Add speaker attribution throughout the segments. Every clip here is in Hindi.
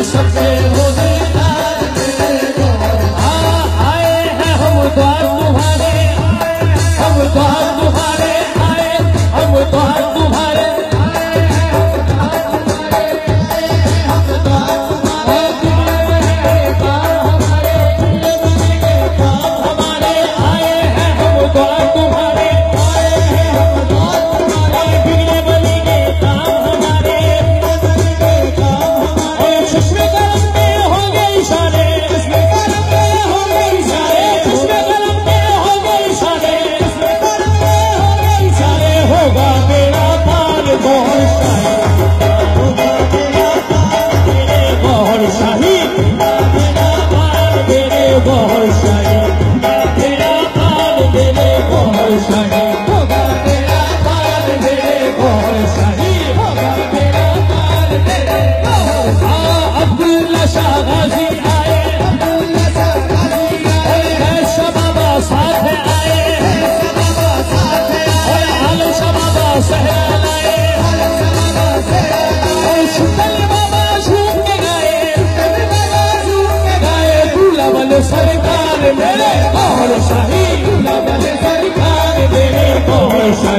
Speaker 1: सबसे हो दीदार मेरे गौहर। आए हैं हम द्वार तुम्हारे, हम द्वार तुम्हारे आए, हम द्वार तुम्हारे सरकार मेरे गौहर शाही, सरकार मेरे गौहर शाही, सरकार मेरे गौहर शाही, सरकार मेरे गौहर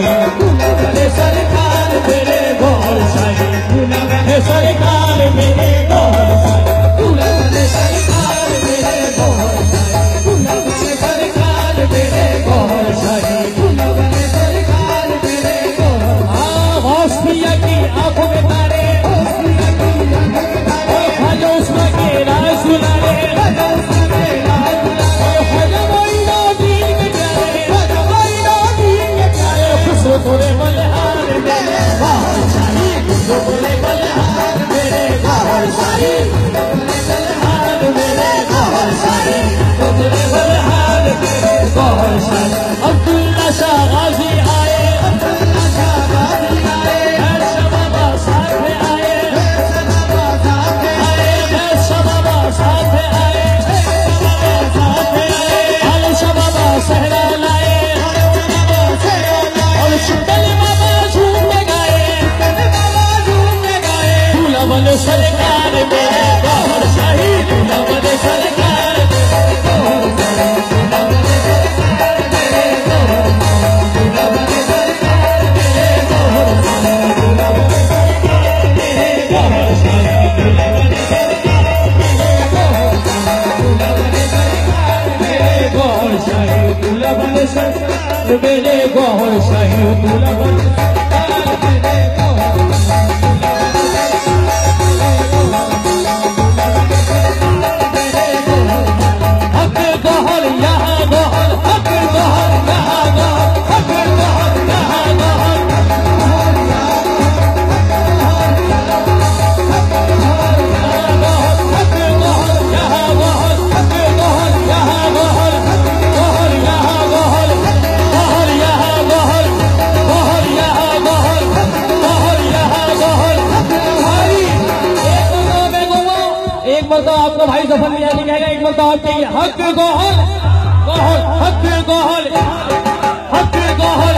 Speaker 1: शाही, सरकार मेरे गौहर शाही, सरकार मेरे गौहर शाही, सरकार मेरे गौहर। हौसलिया की आंखों में तारे, खाजो उसमें के राज सुनारे, बोले बलिहार मेरे गौहर शाही, बोले बलिहार मेरे गौहर शाही, बलिहार मेरे गौहर शाही, बोले बलिहार मेरे गौहर शाही। अब्दुल्ला शाह गाजी आए, अब्दुल्ला शाह गाजी आए, शबाबा साथ आए, शबाबा साथ आए, शबाबा साथ आए, साथ आए, अल शबाबा सहरा लाए, शीतल बाबा झूमने गाए, दूल्हा बने सरकार मेरे गौहर शाही, दूल्हा बने सरकार मेरे गौहर शाही, दूल्हा बने सरकार मेरे गौहर शाही, दूल्हा बने सरकार मेरे गौहर शाही, दूल्हा बने सरकार मेरे गौहर शाही, दूल्हा बने सरकार मेरे गौहर शाही, दूल्हा बने सरकार मेरे गौहर शाही, दूल्हा बने सरकार मेरे गौहर शाही, दूल्हा बने सरकार मेरे गौहर शाही। हक गौहर यहाँ गौहर, हक गौहर यहाँ गौहर, हक गौहर यहाँ गौहर, हक गौहर यहाँ गौहर, हक गौहर यहाँ गौहर, हक गौहर यहाँ गौहर, गौहर यहाँ गौहर, गौहर यहाँ गौहर, गौहर यहाँ गौहर, गौहर यहाँ गौहर। भाई एक मरतबा आपको भाई जफर नियाज़ी कहेगा, एक मरतबा आप कहिए हक गौहर, गौहर हक गौहर, हक गौहर